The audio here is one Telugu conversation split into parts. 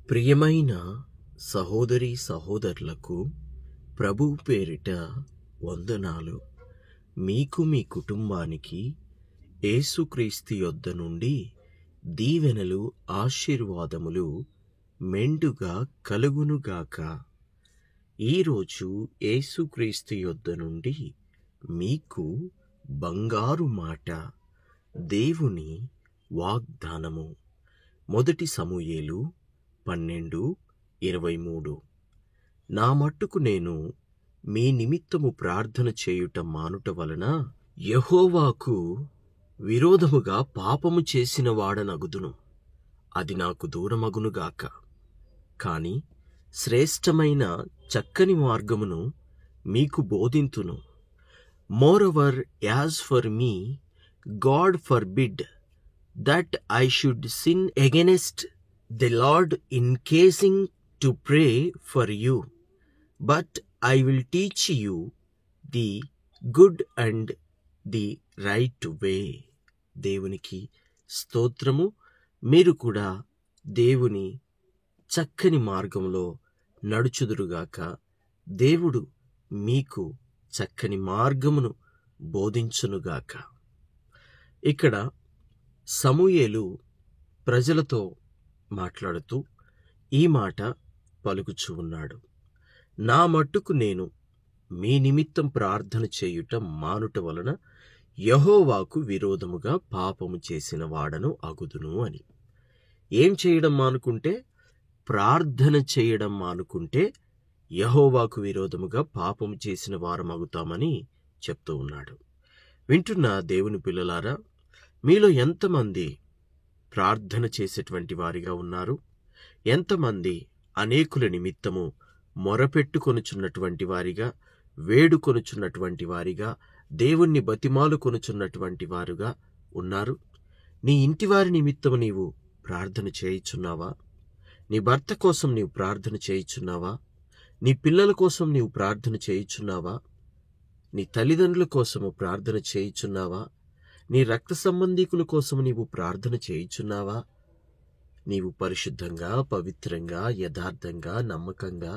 ప్రియమైన సహోదరీ సహోదరులకు ప్రభువు పేరిట వందనాలు. మీకు మీ కుటుంబానికి యేసుక్రీస్తు యొద్ద నుండి దీవెనలు ఆశీర్వాదములు మెండుగా కలుగునుగాక. ఈరోజు యేసుక్రీస్తు యొద్ద నుండి మీకు బంగారు మాట, దేవుని వాగ్దానము. 1 సమూయేలు 12:23. నా మట్టుకు నేను మీ నిమిత్తము ప్రార్థన చేయుట మానుట వలన యెహోవాకు విరోధముగా పాపము చేసిన వాడనగుదును. అది నాకు దూరమగునుగాక. కాని శ్రేష్టమైన చక్కని మార్గమును మీకు బోధింతును. Moreover, as for me, God forbid that I should sin against the Lord in casing to pray for you, but I will teach you the good and the right way. దేవునికి స్తోత్రము. మీరు కూడా దేవుని చక్కని మార్గంలో నడుచుదురుగాక. దేవుడు మీకు చక్కని మార్గమును బోధించునుగాక. ఇక్కడ సమూయేలు ప్రజలతో మాట్లాడుతూ ఈ మాట పలుకుచూ ఉన్నాడు. నా మట్టుకు నేను మీ నిమిత్తం ప్రార్థన చేయుట మానుట వలన యెహోవాకు విరోధముగా పాపము చేసిన వాడను అగుదును అని. ఏం చేయడం మానుకుంటే? ప్రార్థన చేయడం మానుకుంటే యెహోవాకు విరోధముగా పాపము చేసిన వారమగుతామని చెప్తూ ఉన్నాడు. వింటున్న దేవుని పిల్లలారా, మీలో ఎంతమంది ప్రార్థన చేసేటువంటి వారిగా ఉన్నారు? ఎంతమంది అనేకుల నిమిత్తము మొరపెట్టుకొనుచున్నటువంటి వారిగా, వేడుకొనుచున్నటువంటి వారిగా, దేవుణ్ణి బతిమాలు కొనుచున్నటువంటి వారుగా ఉన్నారు? నీ ఇంటివారి నిమిత్తము నీవు ప్రార్థన చేయుచున్నావా? నీ భర్త కోసం నీవు ప్రార్థన చేయుచున్నావా? నీ పిల్లల కోసం నీవు ప్రార్థన చేయుచున్నావా? నీ తల్లిదండ్రుల కోసము ప్రార్థన చేయుచున్నావా? నీ రక్త సంబంధీకుల కోసం నీవు ప్రార్థన చేయుచున్నావా? నీవు పరిశుద్ధంగా, పవిత్రంగా, యథార్థంగా, నమ్మకంగా,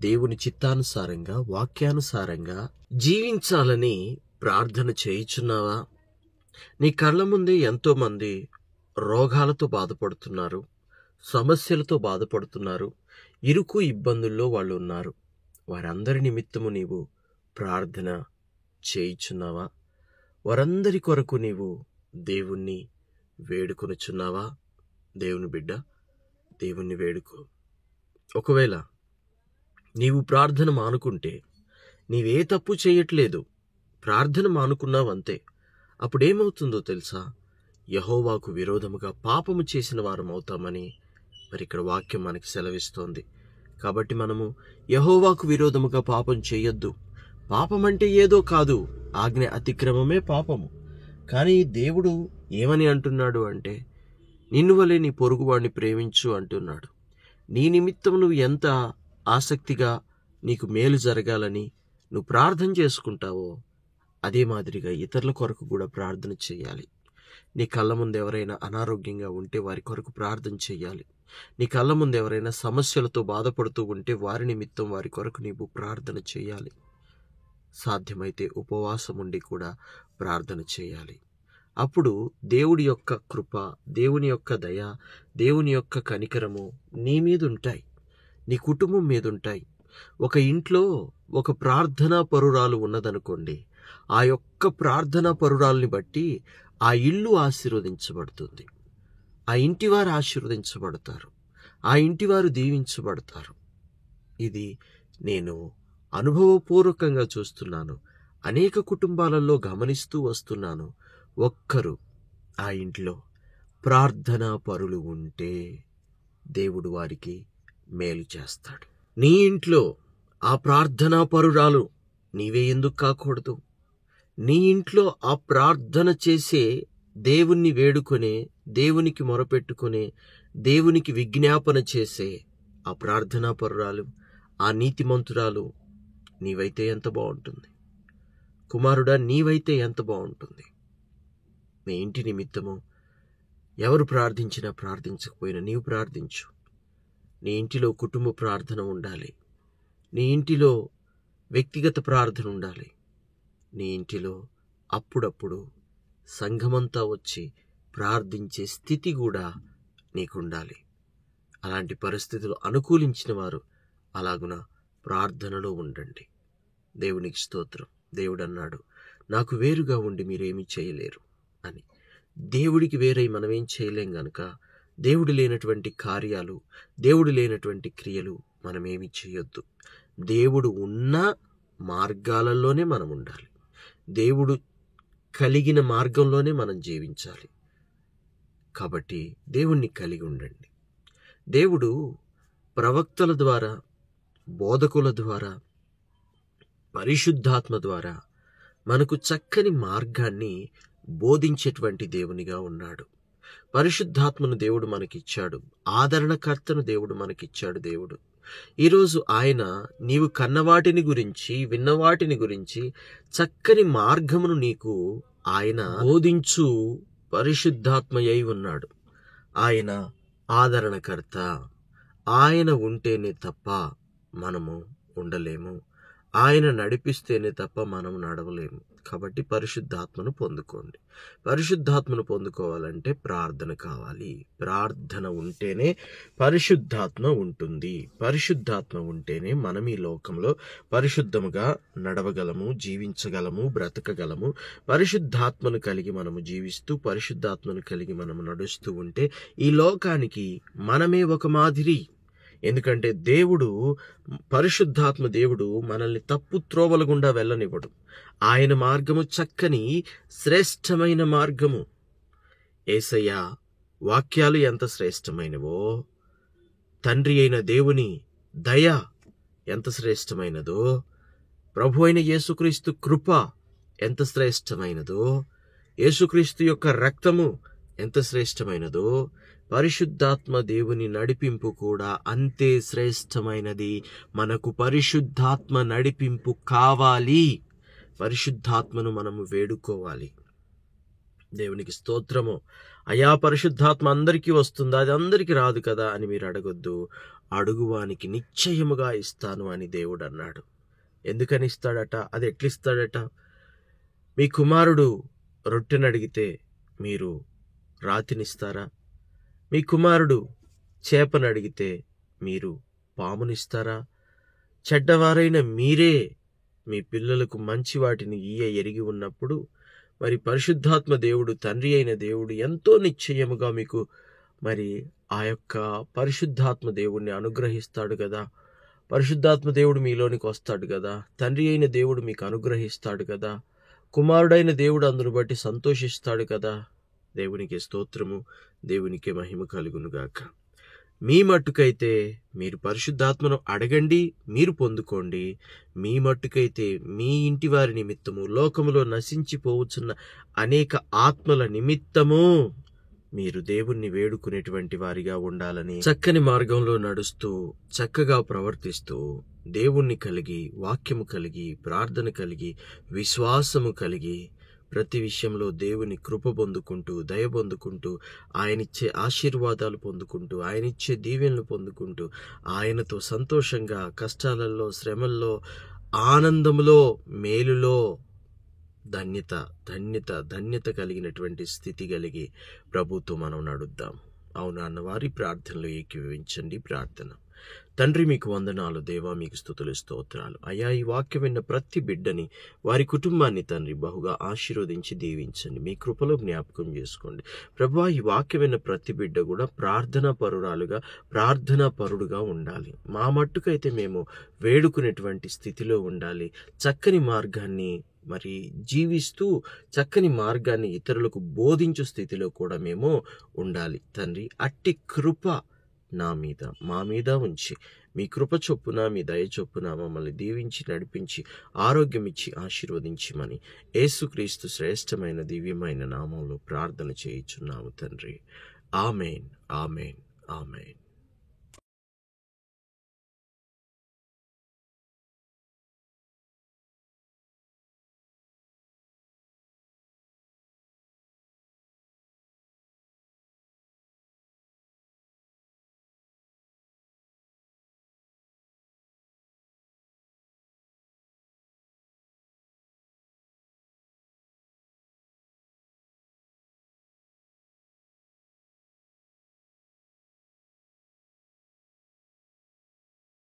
దేవుని చిత్తానుసారంగా, వాక్యానుసారంగా జీవించాలని ప్రార్థన చేయుచున్నావా? నీ కళ్ళ ముందే ఎంతోమంది రోగాలతో బాధపడుతున్నారు, సమస్యలతో బాధపడుతున్నారు, ఇరుకు ఇబ్బందుల్లో వాళ్ళు ఉన్నారు. వారందరి నిమిత్తము నీవు ప్రార్థన చేయుచున్నావా? వారందరి కొరకు నీవు దేవుణ్ణి వేడుకొనుచున్నావా? దేవుని బిడ్డ, దేవుణ్ణి వేడుకో. ఒకవేళ నీవు ప్రార్థన మానుకుంటే, నీవే తప్పు చేయట్లేదు, ప్రార్థన మానుకున్నావంతే, అప్పుడేమవుతుందో తెలుసా? యెహోవాకు విరోధముగా పాపము చేసిన వారం అవుతామని మరి ఇక్కడ వాక్యం మనకి సెలవిస్తోంది. కాబట్టి మనము యెహోవాకు విరోధముగా పాపం చేయొద్దు. పాపం అంటే ఏదో కాదు, ఆజ్ఞ అతిక్రమమే పాపము. కానీ దేవుడు ఏమని అంటున్నాడు అంటే, నిన్ను వలె నీ పొరుగువాడిని ప్రేమించు అంటున్నాడు. నీ నిమిత్తం నువ్వు ఎంత ఆసక్తిగా నీకు మేలు జరగాలని నువ్వు ప్రార్థన చేసుకుంటావో, అదే మాదిరిగా ఇతరుల కొరకు కూడా ప్రార్థన చేయాలి. నీ కళ్ళ ముందు ఎవరైనా అనారోగ్యంగా ఉంటే వారి కొరకు ప్రార్థన చేయాలి. నీ కళ్ళ ముందు ఎవరైనా సమస్యలతో బాధపడుతూ ఉంటే వారి నిమిత్తం వారి కొరకు నీవు ప్రార్థన చేయాలి. సాధ్యమైతే ఉపవాసం ఉండి కూడా ప్రార్థన చేయాలి. అప్పుడు దేవుడి యొక్క కృప, దేవుని యొక్క దయ, దేవుని యొక్క కనికరము నీ మీద ఉంటాయి, నీ కుటుంబం మీద ఉంటాయి. ఒక ఇంట్లో ఒక ప్రార్థనా పరురాలు ఉన్నదనుకోండి, ఆ యొక్క ప్రార్థనా పరురాల్ని బట్టి ఆ ఇల్లు ఆశీర్వదించబడుతుంది, ఆ ఇంటివారు ఆశీర్వదించబడతారు, ఆ ఇంటివారు దీవించబడతారు. ఇది నేను అనుభవపూర్వకంగా చూస్తున్నాను. అనేక కుటుంబాలలో గమనిస్తూ వస్తున్నాను. ఒక్కరు ఆ ఇంట్లో ప్రార్థనా పరులు ఉంటే దేవుడు వారికి మేలు చేస్తాడు. నీ ఇంట్లో ఆ ప్రార్థనా పరురాలు నీవే ఎందుకు కాకూడదు? నీ ఇంట్లో ఆ ప్రార్థన చేసే, దేవుణ్ణి వేడుకొనే, దేవునికి మొరపెట్టుకునే, దేవునికి విజ్ఞాపన చేసే ఆ ప్రార్థనా పరురాలు, ఆ నీతిమంతురాలు నీవైతే ఎంత బాగుంటుంది? కుమారుడా, నీవైతే ఎంత బాగుంటుంది? నీ ఇంటి నిమిత్తము ఎవరు ప్రార్థించినా ప్రార్థించకపోయినా నీవు ప్రార్థించు. నీ ఇంటిలో కుటుంబ ప్రార్థన ఉండాలి. నీ ఇంటిలో వ్యక్తిగత ప్రార్థన ఉండాలి. నీ ఇంటిలో అప్పుడప్పుడు సంఘమంతా వచ్చి ప్రార్థించే స్థితి కూడా నీకుండాలి. అలాంటి పరిస్థితులు అనుకూలించిన వారు అలాగున ప్రార్థనలో ఉండండి. దేవునికి స్తోత్రం. దేవుడు అన్నాడు, నాకు వేరుగా ఉండి మీరేమీ చేయలేరు అని. దేవుడికి వేరై మనమేం చేయలేం గనుక దేవుడు లేనటువంటి కార్యాలు, దేవుడు లేనటువంటి క్రియలు మనమేమి చేయొద్దు. దేవుడు ఉన్న మార్గాలలోనే మనం ఉండాలి. దేవుడు కలిగిన మార్గంలోనే మనం జీవించాలి. కాబట్టి దేవుణ్ణి కలిగి ఉండండి. దేవుడు ప్రవక్తల ద్వారా, బోధకుల ద్వారా, పరిశుద్ధాత్మ ద్వారా మనకు చక్కని మార్గాన్ని బోధించేటువంటి దేవునిగా ఉన్నాడు. పరిశుద్ధాత్మను దేవుడు మనకిచ్చాడు. ఆదరణకర్తను దేవుడు మనకిచ్చాడు. దేవుడు ఈరోజు ఆయన నీవు కన్నవాటిని గురించి, విన్నవాటిని గురించి చక్కని మార్గమును నీకు ఆయన బోధించు పరిశుద్ధాత్మయై ఉన్నాడు. ఆయన ఆదరణకర్త. ఆయన ఉంటేనే తప్ప మనము ఉండలేము. ఆయన నడిపిస్తేనే తప్ప మనం నడవలేము. కాబట్టి పరిశుద్ధాత్మను పొందుకోండి. పరిశుద్ధాత్మను పొందుకోవాలంటే ప్రార్థన కావాలి. ప్రార్థన ఉంటేనే పరిశుద్ధాత్మ ఉంటుంది. పరిశుద్ధాత్మ ఉంటేనే మనం ఈ లోకంలో పరిశుద్ధముగా నడవగలము, జీవించగలము, బ్రతకగలము. పరిశుద్ధాత్మను కలిగి మనము జీవిస్తూ, పరిశుద్ధాత్మను కలిగి మనము నడుస్తూ ఉంటే ఈ లోకానికి మనమే ఒక మాదిరి. ఎందుకంటే దేవుడు, పరిశుద్ధాత్మ దేవుడు మనల్ని తప్పు త్రోవల గుండా వెళ్ళనివ్వడు. ఆయన మార్గము చక్కని శ్రేష్టమైన మార్గము. యేసయ్య వాక్యాలు ఎంత శ్రేష్టమైనవో, తండ్రి అయిన దేవుని దయ ఎంత శ్రేష్టమైనదో, ప్రభు అయిన యేసుక్రీస్తు కృప ఎంత శ్రేష్టమైనదో, యేసుక్రీస్తు యొక్క రక్తము ఎంత శ్రేష్టమైనదో, పరిశుద్ధాత్మ దేవుని నడిపింపు కూడా అంతే శ్రేష్టమైనది. మనకు పరిశుద్ధాత్మ నడిపింపు కావాలి. పరిశుద్ధాత్మను మనము వేడుకోవాలి. దేవునికి స్తోత్రము. అయా పరిశుద్ధాత్మ అందరికీ వస్తుందా, అది అందరికీ రాదు కదా అని మీరు అడగొద్దు. అడుగువానికి నిశ్చయముగా ఇస్తాను అని దేవుడు అన్నాడు. ఎందుకని ఇస్తాడట? అది ఎట్లిస్తాడట? మీ కుమారుడు రొట్టెను అడిగితే మీరు రాతినిస్తారా? మీ కుమారుడు చేపను అడిగితే మీరు పామునిస్తారా? చెడ్డవారైన మీరే మీ పిల్లలకు మంచి వాటిని ఎరిగి ఉన్నప్పుడు మరి పరిశుద్ధాత్మ దేవుడు, తండ్రి అయిన దేవుడు ఎంతో నిశ్చయముగా మీకు మరి ఆ యొక్క పరిశుద్ధాత్మ దేవుడిని అనుగ్రహిస్తాడు కదా. పరిశుద్ధాత్మ దేవుడు మీలోనికి వస్తాడు కదా. తండ్రి అయిన దేవుడు మీకు అనుగ్రహిస్తాడు కదా. కుమారుడైన దేవుడు అందును బట్టి సంతోషిస్తాడు కదా. దేవునికి స్తోత్రము, దేవునికి మహిమ కలుగునుగాక. మీ మట్టుకైతే మీరు పరిశుద్ధాత్మను అడగండి, మీరు పొందుకోండి. మీ మట్టుకైతే మీ ఇంటి వారి నిమిత్తము, లోకములో నశించిపోవచ్చున్న అనేక ఆత్మల నిమిత్తము మీరు దేవుణ్ణి వేడుకునేటువంటి వారిగా ఉండాలని, చక్కని మార్గంలో నడుస్తూ, చక్కగా ప్రవర్తిస్తూ, దేవుణ్ణి కలిగి, వాక్యము కలిగి, ప్రార్థన కలిగి, విశ్వాసము కలిగి, ప్రతి విషయంలో దేవుని కృప పొందుకుంటూ, దయ పొందుకుంటూ, ఆయనిచ్చే ఆశీర్వాదాలు పొందుకుంటూ, ఆయనిచ్చే దీవెనలు పొందుకుంటూ, ఆయనతో సంతోషంగా కష్టాలలో, శ్రమల్లో, ఆనందములో, మేలులో ధన్యత కలిగినటువంటి స్థితి కలిగి ప్రభుతో మనం నడుద్దాం. అవునా అన్నవారి ప్రార్థనలో ఏకీభవించండి. ప్రార్థన. తండ్రి, మీకు వందనాలు. దేవా, మీకు స్తుతులు, స్తోత్రాలు. అయ్యా, ఈ వాక్యం విన్న ప్రతి బిడ్డని, వారి కుటుంబాన్ని తండ్రి బహుగా ఆశీర్వదించి దీవించండి. మీ కృపలో జ్ఞాపకం చేసుకోండి. ప్రభువా, ఈ వాక్యం విన్న ప్రతి బిడ్డ కూడా ప్రార్థనా పరురాలుగా, ప్రార్థనా పరుడుగా ఉండాలి. మా మట్టుకైతే మేము వేడుకునేటువంటి స్థితిలో ఉండాలి. చక్కని మార్గాన్ని మరి జీవిస్తూ, చక్కని మార్గాన్ని ఇతరులకు బోధించు స్థితిలో కూడా మేము ఉండాలి. తండ్రి, అట్టి కృప నా మీద, మా మీద ఉంచి, మీ కృప చొప్పున, మీ దయ చొప్పున మమ్మల్ని దీవించి, నడిపించి, ఆరోగ్యం ఇచ్చి ఆశీర్వదించమని యేసుక్రీస్తు శ్రేష్టమైన దివ్యమైన నామంలో ప్రార్థన చేయుచున్నాము తండ్రి. ఆమేన్, ఆమేన్, ఆమేన్.